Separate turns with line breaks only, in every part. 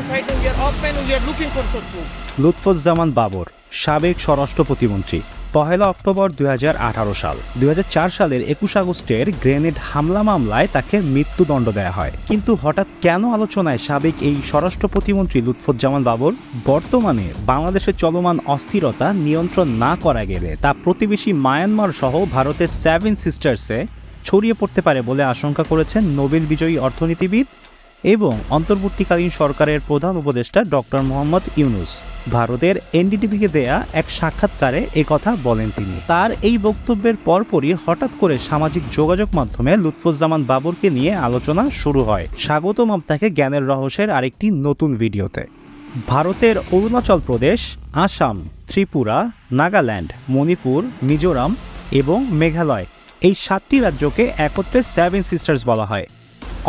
fighting, we are open, we are looking for truth.
Lutfuzzaman Babur, সাবেক স্বরাষ্ট্র প্রতিমন্ত্রী। ১ অক্টোবর ২০১৮ সাল। ২০০৪ সালের ২১ আগস্টের গ্রেনেড হামলা মামলায় তাকে মৃত্যুদণ্ড দেওয়া হয়। কিন্তু হঠাৎ কেন আলোচনায় সাবেক এই স্বরাষ্ট্র প্রতিমন্ত্রী লুৎফুজ্জামান বাবর? বর্তমানে বাংলাদেশে চলমান অস্থিরতা নিয়ন্ত্রণ না করা গেলে তা প্রতিবেশী মায়ানমার সহ ভারতের 7 সিস্টার্সে ছড়িয়ে পড়তে পারে বলে আশঙ্কা করেছেন নোবেল বিজয়ী অর্থনীতিবিদ এবং অন্তর্বর্তীকালীন সরকারের প্রধান উপদেষ্টা ডক্টর মোহাম্মদ ইউনুস। ভারতের এনডিটিভিকে দেয়া এক সাক্ষাৎকারে একথা বলেন তিনি। তার এই বক্তব্যের পরপরই হঠাৎ করে সামাজিক যোগাযোগ মাধ্যমে লুৎফুজ্জামান বাবরকে নিয়ে আলোচনা শুরু হয়। স্বাগতম আপনাকে জ্ঞানের রহস্যের আরেকটি নতুন ভিডিওতে। ভারতের অরুণাচল প্রদেশ, আসাম, ত্রিপুরা, নাগাল্যান্ড, মণিপুর, মিজোরাম এবং মেঘালয় এই 7টি রাজ্যকে একত্রে 7 সিস্টার্স বলা হয়।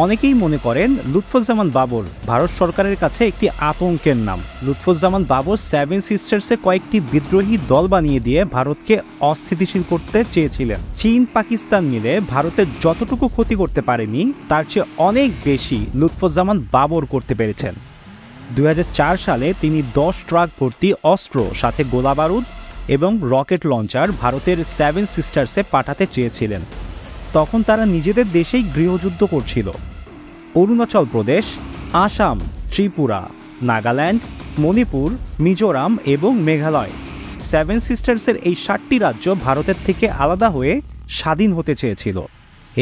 অনেকেই মনে করেন লুৎফুজ্জামান বাবর ভারত সরকারের কাছে একটি আতঙ্কের নাম। লুৎফুজ্জামান বাবর 7 সিস্টার্সে কয়েকটি বিদ্রোহী দল বানিয়ে দিয়ে ভারতকে অস্থিতিশীল করতে চেয়েছিলেন। চীন, পাকিস্তান মিলে ভারতের যতটুকু ক্ষতি করতে পারেনি তার চেয়ে অনেক বেশি লুৎফুজ্জামান বাবর করতে পেরেছেন। ২০০৪ সালে তিনি 10 ট্রাক ভর্তি অস্ত্র, সাথে গোলাবারুদ এবং রকেট লঞ্চার ভারতের 7 সিস্টার্সে পাঠাতে চেয়েছিলেন। তখন তারা নিজেদের দেশেই গৃহযুদ্ধ করছিল। অরুণাচল প্রদেশ, আসাম, ত্রিপুরা, নাগাল্যান্ড, মণিপুর, মিজোরাম এবং মেঘালয় 7 সিস্টার্সের এই 7টি রাজ্য ভারতের থেকে আলাদা হয়ে স্বাধীন হতে চেয়েছিল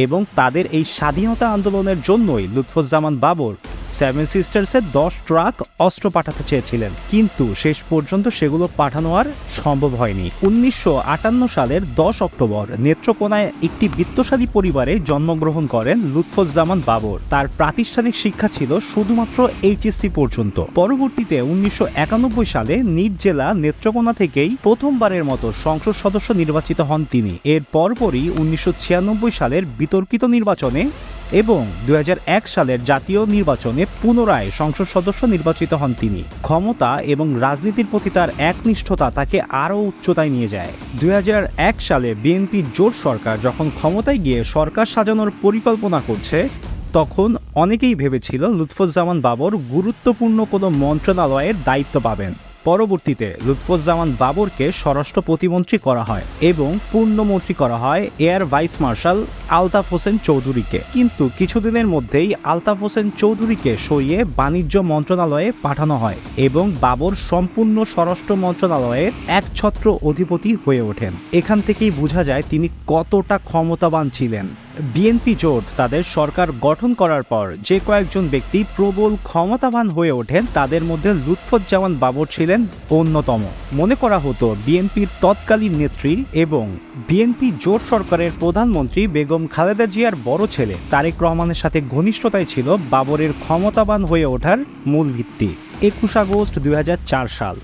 এবং তাদের এই স্বাধীনতা আন্দোলনের জন্যই লুৎফুজ্জামান বাবর 7 সিস্টার্সে 10 ট্রাক অস্ত্র পাঠাতে চেয়েছিলেন, কিন্তু শেষ পর্যন্ত সেগুলো পাঠানো আর সম্ভব হয়নি। 1958 সালের 10 অক্টোবর নেত্রকোনায় একটি বিত্তশালী পরিবারে জন্মগ্রহণ করেন লুৎফুজ্জামান বাবর। তার প্রাতিষ্ঠানিক শিক্ষা ছিল শুধুমাত্র এইচএসসি পর্যন্ত। পরবর্তীতে 1991 সালে নিজ জেলা নেত্রকোনা থেকেই প্রথমবারের মতো সংসদ সদস্য নির্বাচিত হন তিনি। এর পরপরই 1996 সালের বিতর্কিত নির্বাচনে এবং 2001 সালের জাতীয় নির্বাচনে পুনরায় সংসদ সদস্য নির্বাচিত হন তিনি। ক্ষমতা এবং রাজনীতির প্রতি তার একনিষ্ঠতা তাকে আরও উচ্চতায় নিয়ে যায়। 2001 সালে বিএনপি জোট সরকার যখন ক্ষমতায় গিয়ে সরকার সাজানোর পরিকল্পনা করছে, তখন অনেকেই ভেবেছিল লুৎফুজ্জামান বাবর গুরুত্বপূর্ণ কোনো মন্ত্রণালয়ের দায়িত্ব পাবেন। পরবর্তীতে লুৎফুজ্জামান বাবরকে স্বরাষ্ট্র প্রতিমন্ত্রী করা হয় এবং পূর্ণমন্ত্রী করা হয় air vice marshal Altaf Hossain চৌধুরীকে। কিন্তু কিছুদিনের মধ্যেই আলতাফ হোসেন চৌধুরীকে সরিয়ে বাণিজ্য মন্ত্রণালয়ে পাঠানো হয় এবং বাবর সম্পূর্ণ স্বরাষ্ট্র মন্ত্রণালয়ের একছত্র অধিপতি হয়ে ওঠেন। এখান থেকেই বোঝা যায় তিনি কতটা ক্ষমতাবান ছিলেন। বিএনপি জোট তাদের সরকার গঠন করার পর যে কয়েকজন ব্যক্তি প্রবল ক্ষমতাবান হয়ে ওঠেন তাদের মধ্যে লুৎফুজ্জামান বাবর ছিলেন অন্যতম। মনে করা হতো বিএনপির তৎকালীন নেত্রী এবং বিএনপি জোট সরকারের প্রধানমন্ত্রী বেগম খালেদা জিয়ার বড় ছেলে তারেক রহমানের সাথে ঘনিষ্ঠতাই ছিল বাবরের ক্ষমতাবান হয়ে ওঠার মূল ভিত্তি। 21 আগস্ট 2004 সাল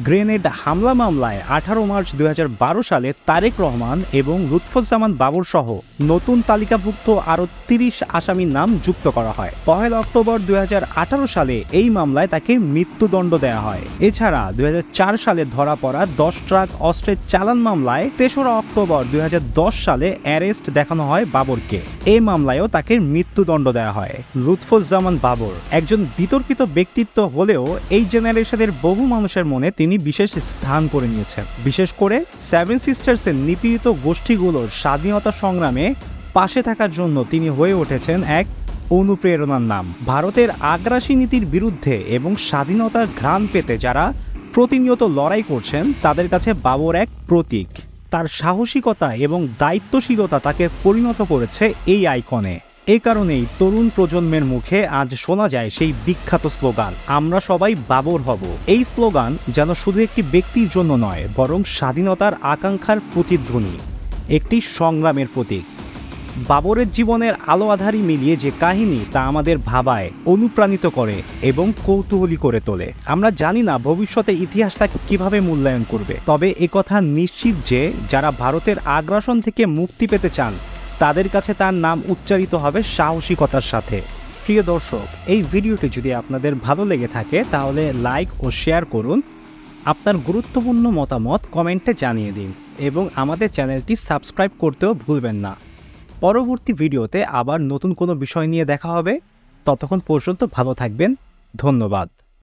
গ্রেনেড হামলা মামলায় 18 মার্চ 2012 সালে তারেক রহমান এবং লুৎফুজ্জামান বাবর সহ নতুন তালিকাভুক্ত আরও 30 আসামির নাম যুক্ত করা হয়। 1 অক্টোবর 2018 সালে এই মামলায় তাকে মৃত্যুদণ্ড দেওয়া হয়। এছাড়া 2004 সালে ধরা পড়া 10 ট্রাক অস্ত্রের চালান মামলায় 3রা অক্টোবর 2010 সালে অ্যারেস্ট দেখানো হয় বাবরকে। এই মামলায়ও তাকে মৃত্যুদণ্ড দেওয়া হয়। লুৎফুজ্জামান বাবর একজন বিতর্কিত ব্যক্তিত্ব হলেও এই জেনারেশনের বহু মানুষের মনে তিনি বিশেষ স্থান করে নিয়েছেন। বিশেষ করে 7 সিস্টার্সের নিপীড়িত গোষ্ঠীগুলোর স্বাধীনতা সংগ্রামে পাশে থাকার জন্য তিনি হয়ে উঠেছেন এক অনুপ্রেরণার নাম। ভারতের আগ্রাসী নীতির বিরুদ্ধে এবং স্বাধীনতার ঘ্রাণ পেতে যারা প্রতিনিয়ত লড়াই করছেন তাদের কাছে বাবর এক প্রতীক। তার সাহসিকতা এবং দায়িত্বশীলতা তাকে পরিণত করেছে এই আইকনে। এই কারণেই তরুণ প্রজন্মের মুখে আজ শোনা যায় সেই বিখ্যাত স্লোগান, আমরা সবাই বাবর হব। এই স্লোগান যেন শুধু একটি ব্যক্তির জন্য নয়, বরং স্বাধীনতার আকাঙ্ক্ষার প্রতিধ্বনি, একটি সংগ্রামের প্রতীক। বাবরের জীবনের আলো আঁধারি মিলিয়ে যে কাহিনী তা আমাদের ভাবায়, অনুপ্রাণিত করে এবং কৌতূহলী করে তোলে। আমরা জানি না ভবিষ্যতে ইতিহাস তাকে কিভাবে মূল্যায়ন করবে, তবে একথা নিশ্চিত যে যারা ভারতের আগ্রাসন থেকে মুক্তি পেতে চান তাদের কাছে তার নাম উচ্চারিত হবে সাহসিকতার সাথে। প্রিয় দর্শক, এই ভিডিওটি যদি আপনাদের ভালো লেগে থাকে তাহলে লাইক ও শেয়ার করুন। আপনার গুরুত্বপূর্ণ মতামত কমেন্টে জানিয়ে দিন এবং আমাদের চ্যানেলটি সাবস্ক্রাইব করতেও ভুলবেন না। পরবর্তী ভিডিওতে আবার নতুন কোনো বিষয় নিয়ে দেখা হবে। ততক্ষণ পর্যন্ত ভালো থাকবেন। ধন্যবাদ।